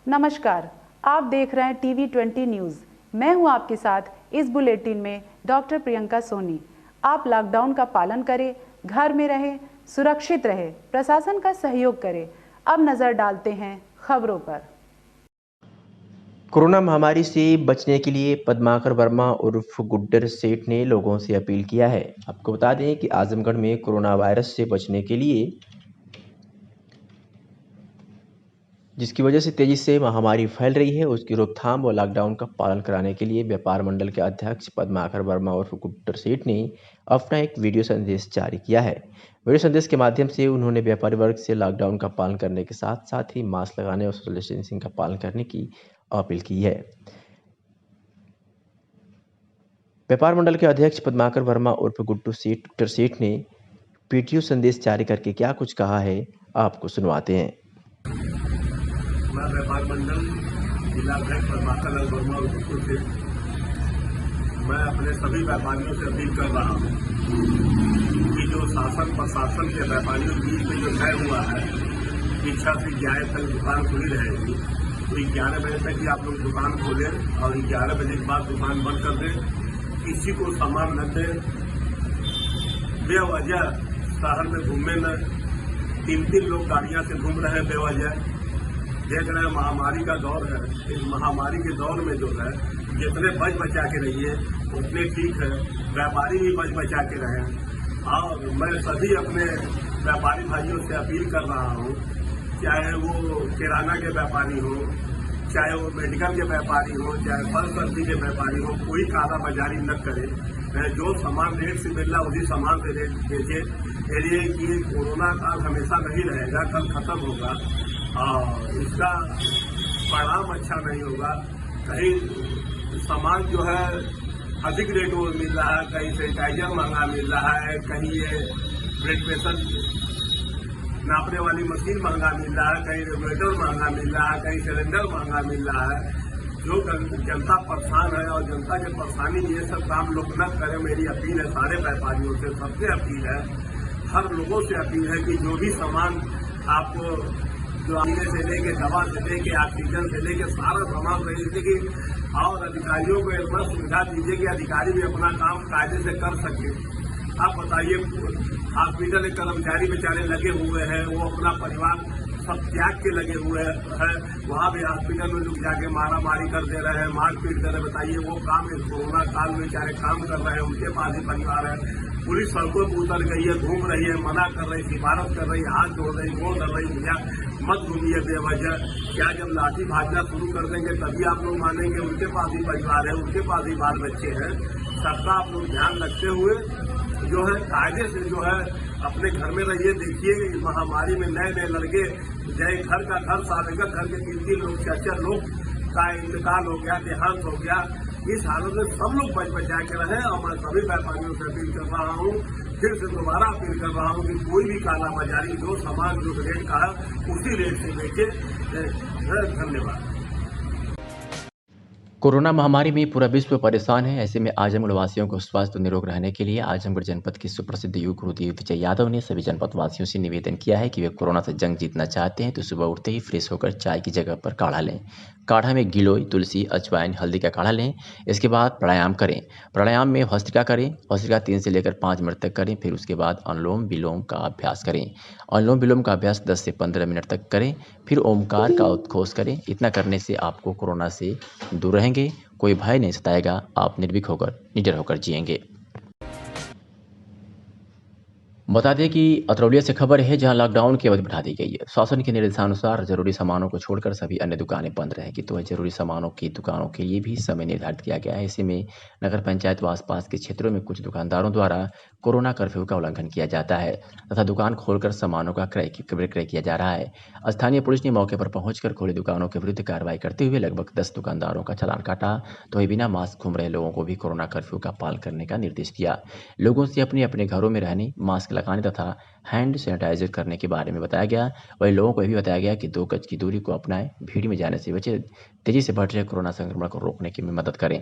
नमस्कार, आप देख रहे हैं TV20 न्यूज़। मैं हूं आपके साथ इस बुलेटिन में डॉक्टर प्रियंका सोनी। आप लॉकडाउन का पालन करें, घर में रहें, सुरक्षित रहें, प्रशासन का सहयोग करें। अब नज़र डालते हैं खबरों पर। कोरोना महामारी से बचने के लिए पद्माकर वर्मा उर्फ गुड्डर सेठ ने लोगों से अपील किया है। आपको बता दें कि आजमगढ़ में कोरोना वायरस से बचने के लिए जिसकी वजह से तेजी से महामारी फैल रही है, उसकी रोकथाम व लॉकडाउन का पालन कराने के लिए व्यापार मंडल के अध्यक्ष पद्माकर वर्मा उर्फ गुड्डर सेठ ने अपना एक वीडियो संदेश जारी किया है। वीडियो संदेश के माध्यम से उन्होंने व्यापारी वर्ग से लॉकडाउन का पालन करने के साथ साथ ही मास्क लगाने और सोशल डिस्टेंसिंग का पालन करने की अपील की है। व्यापार मंडल के अध्यक्ष पद्माकर वर्मा उर्फ गुड्डर सेठ ने वीडियो संदेश जारी करके क्या कुछ कहा है, आपको सुनवाते हैं। मैं व्यापार मंडल जिला अध्यक्ष पद्माकर वर्मा उर्फ से मैं अपने सभी व्यापारियों से अपील कर रहा हूँ कि जो शासन प्रशासन के व्यापारियों के बीच में जो तय हुआ है कि 6 से 11 तक दुकान खुली रहेगी, तो 11 बजे तक ही आप लोग दुकान खोलें और 11 बजे के बाद दुकान बंद कर दें। किसी को सामान न दें, बेवजह शहर में घूमने न। 3 लोग गाड़ियां से घूम रहे हैं बेवजह। देख रहे हैं महामारी का दौर है। इस महामारी के दौर में जो है जितने बच बचा के रहिए उतने ठीक है, व्यापारी भी बच बचा के रहें। और मैं सभी अपने व्यापारी भाइयों से अपील कर रहा हूँ, चाहे वो किराना के व्यापारी हो, चाहे वो मेडिकल के व्यापारी हो, चाहे फल सब्जी के व्यापारी हो, कोई काला बाजारी न करे। जो सामान रेट से मिल रहा उसी सामान से रेट बेचे। ये कि कोरोना काल हमेशा नहीं रहेगा, कल खत्म होगा और इसका परिणाम अच्छा नहीं होगा। कहीं सामान जो है अधिक रेट में मिल रहा है, कहीं सैनिटाइजर महंगा मिल रहा है, कहीं ये ब्लड प्रेशर नापने वाली मशीन महंगा मिल रहा है, कहीं रेगुलेटर महंगा मिल रहा है, कहीं सिलेंडर महंगा मिल रहा है। जो जनता परेशान है और जनता के परेशानी ये सब काम लोग न करें, मेरी अपील है सारे व्यापारियों से, सबसे अपील है, हर लोगों से अपील है कि जो भी सामान आपको जो आने से लेके दवा से लेके ऑक्सीजन से लेके सारा सामान खरीदने की और अधिकारियों को इतना सुविधा दीजिए कि अधिकारी भी अपना काम कायदे से कर सके। आप बताइए, हॉस्पिटल के कर्मचारी बेचारे लगे हुए हैं, वो अपना परिवार सब त्याग के लगे हुए हैं, वहाँ भी हॉस्पिटल में लोग जाके मारा मारी कर दे रहे हैं, मारपीट कर रहे हैं। बताइए वो काम इस कोरोना काल में बेचारे काम कर रहे हैं, उनके पास ही परिवार है। पुलिस सड़कों पर उतर गई है, घूम रही है, मना कर रही, सिफारिश कर रही, हाथ जोड़ रही, वो कर रही, भैया मत घूमिए बेवजह। क्या जब लाठी भागना शुरू कर देंगे तभी आप लोग मानेंगे? उनके पास ही परिवार है, उनके पास ही बाल बच्चे हैं। सबका आप लोग ध्यान रखते हुए जो है कायदे से जो है अपने घर में रहिए। देखिए इस महामारी में नए नए लड़के जय घर का घर सालेगा, घर के 3 लोग 4 लोग का इंतकाल हो गया, देहांत हो गया। इस हालत में सब लोग बच बचा के रहे और मैं सभी व्यापारियों से अपील कर रहा हूँ, फिर से दोबारा अपील कर रहा हूँ कि कोई भी काला बाजारी जो सामान जो रेट का है उसी रेट से बेचे। धन्यवाद। कोरोना महामारी में पूरा विश्व परेशान है। ऐसे में आजमगढ़ वासियों को स्वास्थ्य और निरोग रहने के लिए आजमगढ़ जनपद के सुप्रसिद्ध युग गुरुदेव विजय यादव ने सभी जनपद वासियों से निवेदन किया है कि वे कोरोना से जंग जीतना चाहते हैं तो सुबह उठते ही फ्रेश होकर चाय की जगह पर काढ़ा लें। काढ़ा में गिलोय, तुलसी, अजवाइन, हल्दी का काढ़ा लें। इसके बाद प्राणायाम करें। प्राणायाम में भस्त्रिका करें। भस्त्रिका 3 से लेकर 5 मिनट तक करें। फिर उसके बाद अनुलोम विलोम का अभ्यास करें। अनुलोम विलोम का अभ्यास 10 से 15 मिनट तक करें। फिर ओमकार का उद्घोष करें। इतना करने से आपको कोरोना से दूर रहेंगे, कोई भय नहीं सताएगा, आप निर्भीक होकर निडर होकर जिएंगे। बता दें कि अतरौलिया से खबर है जहां लॉकडाउन की अवधि बढ़ा दी गई है। शासन के निर्देशानुसार जरूरी सामानों को छोड़कर सभी अन्य दुकानें बंद रहेगी, तो जरूरी सामानों की दुकानों के लिए भी समय निर्धारित किया गया है। ऐसे में नगर पंचायत व आसपास के क्षेत्रों में कुछ दुकानदारों द्वारा कोरोना कर्फ्यू का उल्लंघन किया जाता है तथा दुकान खोलकर सामानों का क्रय किया जा रहा है। स्थानीय पुलिस ने मौके पर पहुंचकर खुली दुकानों के विरुद्ध कार्रवाई करते हुए लगभग 10 दुकानदारों का चालान काटा, तो वही बिना मास्क घूम रहे लोगों को भी कोरोना कर्फ्यू का पालन करने का निर्देश दिया। लोगों से अपने अपने घरों में रहने, मास्क लगाने तथा हैंड सैनिटाइजर करने के बारे में बताया गया। वहीं लोगों को यह भी बताया गया कि 2 गज की दूरी को अपनाएं, भीड़ में जाने से बचें, तेजी से बढ़ रहे कोरोना संक्रमण को रोकने की मदद करें।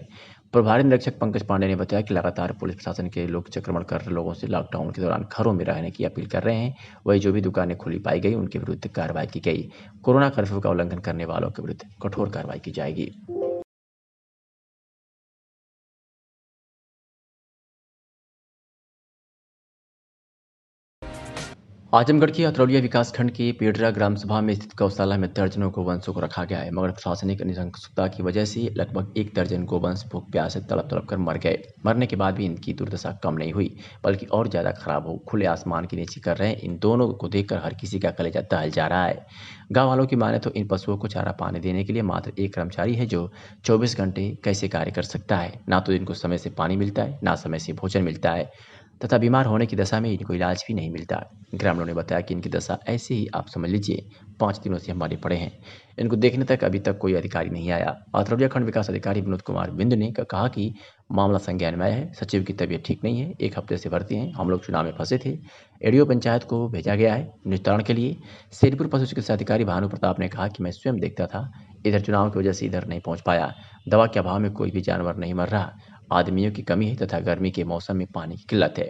प्रभारी निरीक्षक पंकज पांडे ने बताया कि लगातार पुलिस प्रशासन के लोग संक्रमण कर रहे लोगों से लॉकडाउन के दौरान घरों में रहने की अपील कर रहे हैं। वहीं जो भी दुकानें खुली पाई गई उनके विरुद्ध कार्रवाई की गई। कोरोना कर्फ्यू का उल्लंघन करने वालों के विरुद्ध कठोर कार्रवाई की जाएगी। आजमगढ़ की अतरौलिया विकासखंड की पेडरा ग्राम सभा में स्थित गौशाला में दर्जनों गोवंशों को रखा गया है, मगर प्रशासनिक निरंकुशता की वजह से लगभग 1 दर्जन गोवंश भूख प्यास से तड़प तड़प कर मर गए। मरने के बाद भी इनकी दुर्दशा कम नहीं हुई, बल्कि और ज़्यादा खराब हो खुले आसमान के नीचे कर रहे हैं। इन दोनों को देखकर हर किसी का कलेजा दहल जा रहा है। गाँव वालों की माने तो इन पशुओं को चारा पानी देने के लिए मात्र एक कर्मचारी है जो 24 घंटे कैसे कार्य कर सकता है। ना तो इनको समय से पानी मिलता है, ना समय से भोजन मिलता है, तथा बीमार होने की दशा में इनको इलाज भी नहीं मिलता। ग्रामीणों ने बताया कि इनकी दशा ऐसे ही आप समझ लीजिए 5 दिनों से हमारे पड़े हैं। इनको देखने तक अभी तक कोई अधिकारी नहीं आया। अतरौलिया खंड विकास अधिकारी विनोद कुमार बिंदु ने कहा कि मामला संज्ञान में आया है, सचिव की तबीयत ठीक नहीं है, 1 हफ्ते से भर्ती हैं, हम लोग चुनाव में फंसे थे, एडीओ पंचायत को भेजा गया है निस्तारण के लिए। शेरपुर पशु चिकित्सा अधिकारी भानु प्रताप ने कहा कि मैं स्वयं देखता था, इधर चुनाव की वजह से इधर नहीं पहुंच पाया। दवा के अभाव में कोई भी जानवर नहीं मर रहा, आदमियों की कमी है तथा गर्मी के मौसम में पानी की किल्लत है।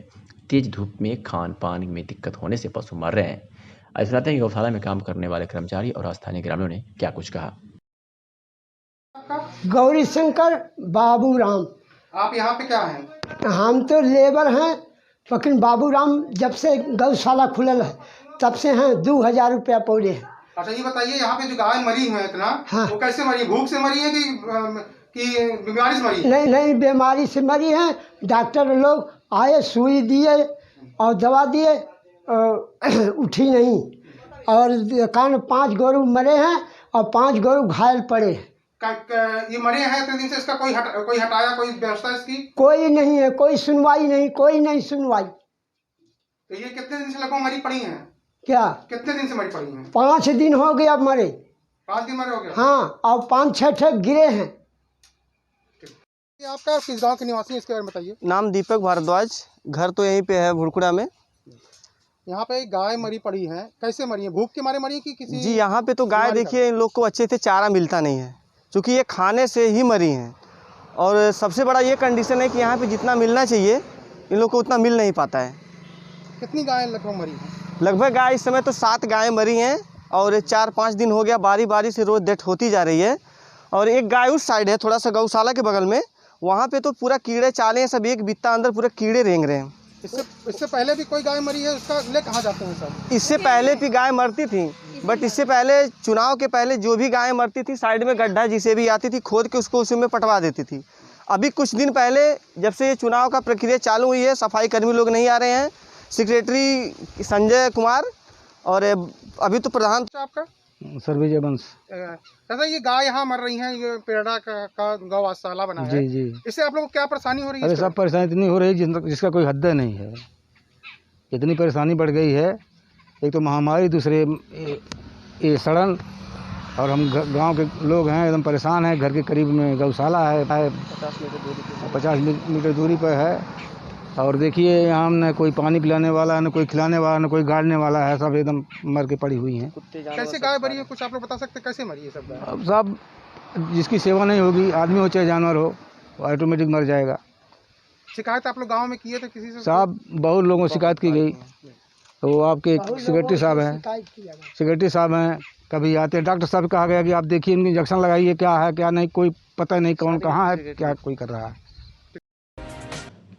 तेज धूप में खान पान में दिक्कत होने से पशु मर रहे हैं। आज सुनाते हैं कि गौशाला में काम करने वाले कर्मचारी और स्थानीय ग्रामीणों ने क्या कुछ कहा। गौरी शंकर बाबूराम। आप यहाँ पे क्या हैं? हम तो लेबर हैं, लेकिन बाबूराम जब से गौशाला खुलल है तब से हैं 2000 रुपया पौड़े हैं। अच्छा ये बताइए, यहाँ पे जो गाय मरी है इतना, हाँ। वो कैसे मरी है? भूख से मरी है कि बीमारी से मरी है? नहीं, बीमारी से मरी है। डॉक्टर लोग आए, सुई दिए और दवा दिए, उठी नहीं। और कान 5 गोरू मरे हैं और 5 गोरू घायल पड़े हैं। ये मरे हैं इतने दिन से, इसका कोई हटाया, कोई व्यवस्था इसकी? कोई नहीं है, कोई सुनवाई नहीं, कोई नहीं सुनवाई। तो ये कितने दिन से लगभग मरी पड़ी हैं? क्या कितने दिन से मरी पड़ी हैं? 5 दिन हो गया मरे। 5 दिन मरे हो गए? हाँ, और 5-6 गिरे हैं। आपका किस गाँव के निवासी है, इसके बारे में बताइए। नाम दीपक भारद्वाज, घर तो यहीं पे है भुड़कुड़ा में। यहाँ पे गाय मरी पड़ी है, कैसे मरी है? भूख के मारे मरी है कि किसी? जी यहाँ पे तो गाय देखिए इन लोग को अच्छे से चारा मिलता नहीं है, क्योंकि ये खाने से ही मरी हैं। और सबसे बड़ा ये कंडीशन है कि यहाँ पे जितना मिलना चाहिए इन लोग को उतना मिल नहीं पाता है। कितनी गाय लगभग मरी है? लगभग गाय इस समय तो 7 गायें मरी हैं और 4-5 दिन हो गया बारी बारी से रोज़ डेथ होती जा रही है। और एक गाय उस साइड है थोड़ा सा गौशाला के बगल में, वहाँ पे तो पूरा कीड़े चाले हैं, सब एक बित्ता अंदर पूरा कीड़े रेंग रहे हैं। इससे पहले भी कोई गाय मरी है, उसका ले कहाँ जाते हैं सब? इससे पहले भी गाय मरती थी, बट इससे पहले चुनाव के पहले जो भी गाय मरती थी साइड में गड्ढा जिसे भी आती थी खोद के उसको उसमें पटवा देती थी। अभी कुछ दिन पहले जब से ये चुनाव का प्रक्रिया चालू हुई है, सफाई कर्मी लोग नहीं आ रहे हैं, सेक्रेटरी संजय कुमार और अभी तो प्रधान आपका सर्विजय वंश। ऐसा ये गाय यहाँ मर रही हैं, ये पेड़ा का गौशाला बना है। जी। इससे आप लोगों को क्या परेशानी हो रही है? अरे सब परेशानी इतनी हो रही है जिसका कोई हद नहीं है। इतनी परेशानी बढ़ गई है, एक तो महामारी, दूसरे ये सड़न, और हम गांव के लोग हैं एकदम परेशान हैं। घर के करीब में गौशाला है, 50 मीटर दूरी पर है। और देखिए यहाँ न कोई पानी पिलाने वाला है, न कोई खिलाने वाला, न कोई गाड़ने वाला है, सब एकदम मर के पड़ी हुई हैं। कैसे गाय मरी है, कुछ आप लोग बता सकते हैं कैसे मरी है सब गाय? अब सब जिसकी सेवा नहीं होगी, आदमी हो चाहे जानवर हो, ऑटोमेटिक मर जाएगा। शिकायत आप लोग गांव में किए थे किसी से? साहब बहुत लोगों से शिकायत की गई, तो आपके सेक्रेटरी साहब हैं, कभी आते हैं। डॉक्टर साहब कहा गया कि आप देखिए इनकी इंजेक्शन लगाइए, क्या है क्या नहीं, कोई पता नहीं कौन कहाँ है, क्या कोई कर रहा है।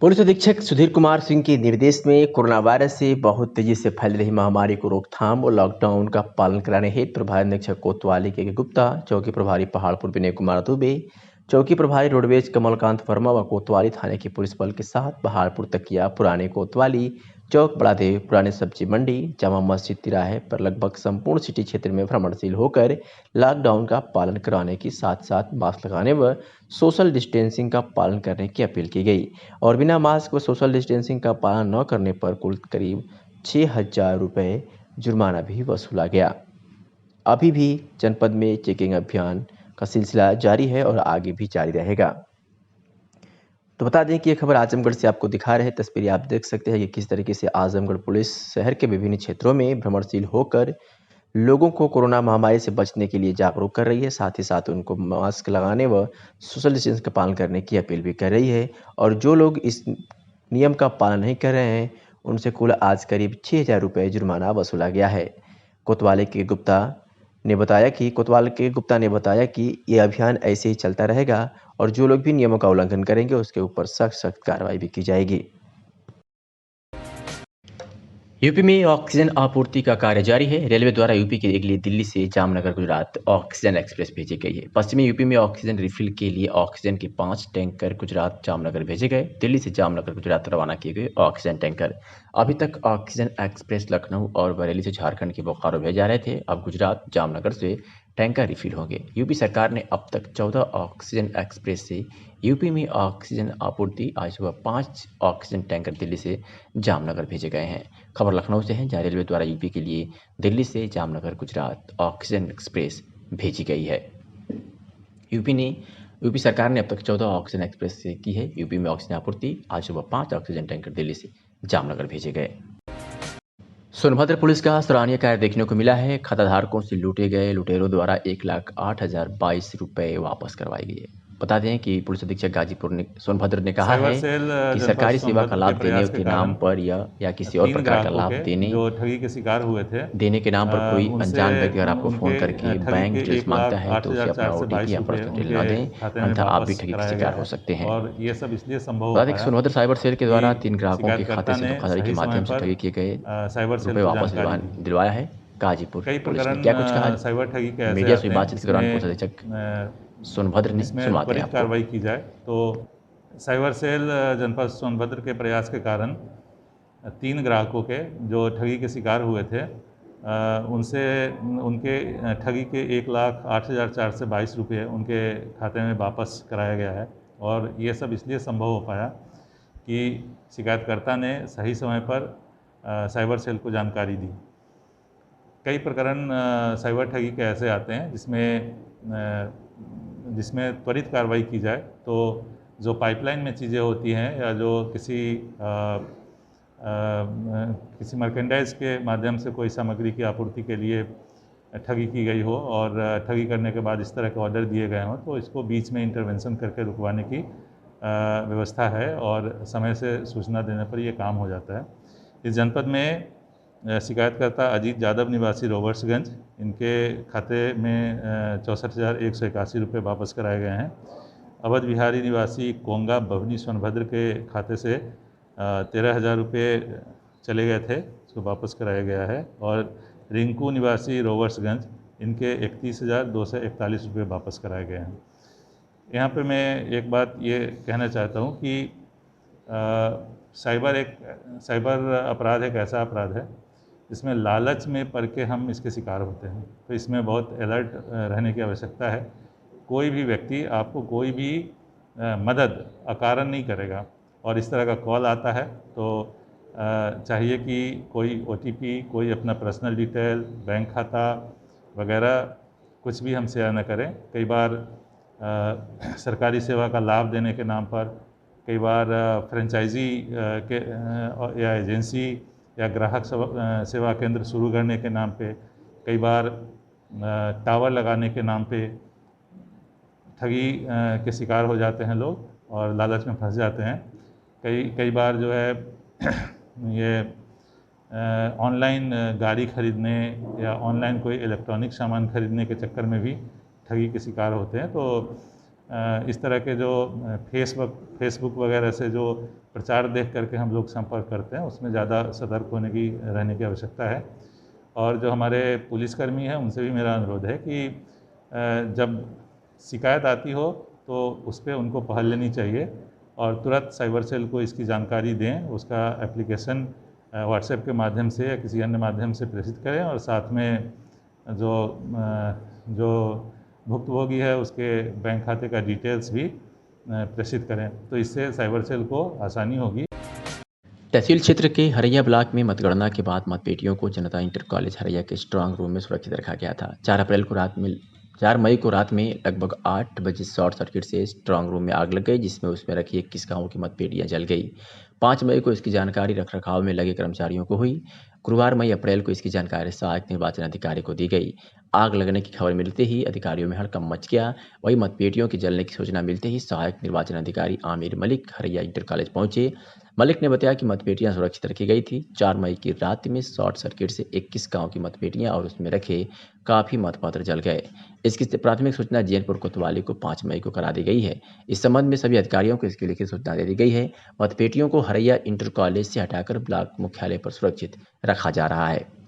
पुलिस अधीक्षक सुधीर कुमार सिंह के निर्देश में कोरोना वायरस से बहुत तेजी से फैल रही महामारी को रोकथाम और लॉकडाउन का पालन कराने हेतु प्रभारी निरीक्षक कोतवाली के गुप्ता, चौकी प्रभारी पहाड़पुर विनय कुमार दुबे, चौकी प्रभारी रोडवेज कमलकांत वर्मा व कोतवाली थाने के पुलिस बल के साथ पहाड़पुर तकिया, पुराने कोतवाली चौक, बड़ादेव, पुराने सब्जी मंडी, जामा मस्जिद तिराहे पर लगभग संपूर्ण सिटी क्षेत्र में भ्रमणशील होकर लॉकडाउन का पालन कराने के साथ साथ मास्क लगाने व सोशल डिस्टेंसिंग का पालन करने की अपील की गई। और बिना मास्क व सोशल डिस्टेंसिंग का पालन न करने पर कुल करीब 6000 रुपये जुर्माना भी वसूला गया। अभी भी जनपद में चेकिंग अभियान का सिलसिला जारी है और आगे भी जारी रहेगा। तो बता दें कि ये खबर आजमगढ़ से आपको दिखा रहे हैं। तस्वीरें आप देख सकते हैं कि किस तरीके से आजमगढ़ पुलिस शहर के विभिन्न क्षेत्रों में भ्रमणशील होकर लोगों को कोरोना महामारी से बचने के लिए जागरूक कर रही है। साथ ही साथ उनको मास्क लगाने व सोशल डिस्टेंस का पालन करने की अपील भी कर रही है। और जो लोग इस नियम का पालन नहीं कर रहे हैं उनसे कुल आज करीब 6,000 रुपये जुर्माना वसूला गया है। कोतवाल के गुप्ता ने बताया कि ये अभियान ऐसे ही चलता रहेगा और जो लोग भी नियमों का उल्लंघन करेंगे उसके ऊपर सख्त कार्रवाई भी की जाएगी। यूपी में ऑक्सीजन आपूर्ति का कार्य जारी है। रेलवे द्वारा यूपी के लिए दिल्ली से जामनगर गुजरात ऑक्सीजन एक्सप्रेस भेजी गई है। पश्चिमी यूपी में ऑक्सीजन रिफिल के लिए ऑक्सीजन के 5 टैंकर गुजरात जामनगर भेजे गए। दिल्ली से जामनगर गुजरात रवाना किए गए ऑक्सीजन टैंकर अभी तक ऑक्सीजन एक्सप्रेस लखनऊ और बरेली से झारखंड के बोकारो भेजे जा रहे थे। अब गुजरात जामनगर से टैंकर रिफिल होंगे। यूपी सरकार ने अब तक 14 ऑक्सीजन एक्सप्रेस से यूपी में ऑक्सीजन आपूर्ति आज सुबह 5 ऑक्सीजन टैंकर दिल्ली से जामनगर भेजे गए हैं। खबर लखनऊ से है, जहां रेलवे द्वारा यूपी के लिए दिल्ली से जामनगर गुजरात ऑक्सीजन एक्सप्रेस भेजी गई है। यूपी सरकार ने अब तक 14 ऑक्सीजन एक्सप्रेस से की है यूपी में ऑक्सीजन आपूर्ति। आज सुबह 5 ऑक्सीजन टैंकर दिल्ली से जामनगर भेजे गए। सोनभद्र पुलिस का सराहनीय कार्य देखने को मिला है। खाताधारकों से लूटे गए लुटेरों द्वारा 1,08,022 रुपये वापस करवाए गए। बता दें कि पुलिस अधीक्षक गाजीपुर ने सोनभद्र ने कहा है कि सरकारी सेवा का लाभ देने के नाम पर या किसी और प्रकार का लाभ जो ठगी के शिकार हुए थे देने के नाम पर कोई अनजान व्यक्ति अगर आपको फोन करके बैंक डिटेल्स मांगता है तो उसे अपना ओटीपी या पर्सनल डिटेल न दें, अन्यथा आप भी ठगी के शिकार हो सकते हैं। और ये सब इसलिए संभव बता दें कि सोनभद्र साइबर सेल के द्वारा 3 ग्राहकों के खाते से धोखाधड़ी के माध्यम से ठगी किए गए रुपये वापस दिलवाया है। गाजीपुर पुलिस ने क्या कुछ कहा साइबर ठगी के मीडिया से बातचीत के दौरान पुलिस अधीक्षक सोनभद्र ने सुनवाते हैं। कार्रवाई की जाए तो साइबर सेल जनपद सोनभद्र के प्रयास के कारण 3 ग्राहकों के जो ठगी के शिकार हुए थे उनसे उनके ठगी के 1,08,422 रुपये उनके खाते में वापस कराया गया है। और ये सब इसलिए संभव हो पाया कि शिकायतकर्ता ने सही समय पर साइबर सेल को जानकारी दी। कई प्रकरण साइबर ठगी के ऐसे आते हैं जिसमें त्वरित कार्रवाई की जाए तो जो पाइपलाइन में चीज़ें होती हैं या जो किसी मर्केंडाइज के माध्यम से कोई सामग्री की आपूर्ति के लिए ठगी की गई हो और ठगी करने के बाद इस तरह के ऑर्डर दिए गए हों तो इसको बीच में इंटरवेंशन करके रुकवाने की व्यवस्था है और समय से सूचना देने पर यह काम हो जाता है। इस जनपद में शिकायतकर्ता अजीत यादव निवासी रोबर्ट्सगंज, इनके खाते में 64,181 रुपये वापस कराए गए हैं। अवध बिहारी निवासी कोंगा बभनी सोनभद्र के खाते से 13,000 रुपये चले गए थे, उसको वापस कराया गया है। और रिंकू निवासी रोबर्ट्सगंज, इनके 31,241 रुपये वापस कराए गए हैं। यहाँ पे मैं एक बात ये कहना चाहता हूँ कि साइबर अपराध एक ऐसा अपराध है इसमें लालच में पड़ के हम इसके शिकार होते हैं, तो इसमें बहुत अलर्ट रहने की आवश्यकता है। कोई भी व्यक्ति आपको कोई भी मदद अकारण नहीं करेगा और इस तरह का कॉल आता है तो चाहिए कि कोई ओटीपी, कोई अपना पर्सनल डिटेल, बैंक खाता वगैरह कुछ भी हम शेयर न करें। कई बार सरकारी सेवा का लाभ देने के नाम पर, कई बार फ्रेंचाइजी के या एजेंसी या ग्राहक सेवा केंद्र शुरू करने के नाम पे, कई बार टावर लगाने के नाम पे ठगी के शिकार हो जाते हैं लोग और लालच में फंस जाते हैं। कई बार जो है ये ऑनलाइन गाड़ी खरीदने या ऑनलाइन कोई इलेक्ट्रॉनिक सामान खरीदने के चक्कर में भी ठगी के शिकार होते हैं। तो इस तरह के जो फेसबुक वगैरह से जो प्रचार देख करके हम लोग संपर्क करते हैं उसमें ज़्यादा सतर्क रहने की आवश्यकता है। और जो हमारे पुलिसकर्मी हैं उनसे भी मेरा अनुरोध है कि जब शिकायत आती हो तो उस पर उनको पहल लेनी चाहिए और तुरंत साइबर सेल को इसकी जानकारी दें, उसका एप्लीकेशन व्हाट्सएप के माध्यम से या किसी अन्य माध्यम से प्रेषित करें और साथ में जो भुक्तभोगी है उसके बैंक खाते का डिटेल्स भी प्रेषित करें, तो इससे साइबर सेल को आसानी होगी। तहसील क्षेत्र के हरैया ब्लॉक में मतगणना के बाद मतपेटियों को जनता इंटर कॉलेज हरैया के स्ट्रांग रूम में सुरक्षित रखा गया था। 4 अप्रैल को रात में 4 मई को रात में लगभग 8 बजे शॉर्ट सर्किट से स्ट्रांग रूम में आग लग गई, जिसमें उसमें रखी 21 गाँवों की मतपेटियां जल गई। 5 मई को इसकी जानकारी रखरखाव में लगे कर्मचारियों को हुई। गुरुवार मई अप्रैल को इसकी जानकारी सहायक निर्वाचन अधिकारी को दी गई। आग लगने की खबर मिलते ही अधिकारियों में हड़कंप मच गया। वही मतपेटियों के जलने की सूचना मिलते ही सहायक निर्वाचन अधिकारी आमिर मलिक हरैया इंटर कॉलेज पहुंचे। मलिक ने बताया कि मतपेटियां सुरक्षित रखी गई थी। 4 मई की रात में शॉर्ट सर्किट से 21 गांव की मतपेटियां और उसमें रखे काफ़ी मतपत्र जल गए। इसकी प्राथमिक सूचना जैनपुर कोतवाली को 5 मई को करा दी गई है। इस संबंध में सभी अधिकारियों को इसकी लिखित सूचना दे दी गई है। मतपेटियों को हरैया इंटर कॉलेज से हटाकर ब्लॉक मुख्यालय पर सुरक्षित रखा जा रहा है।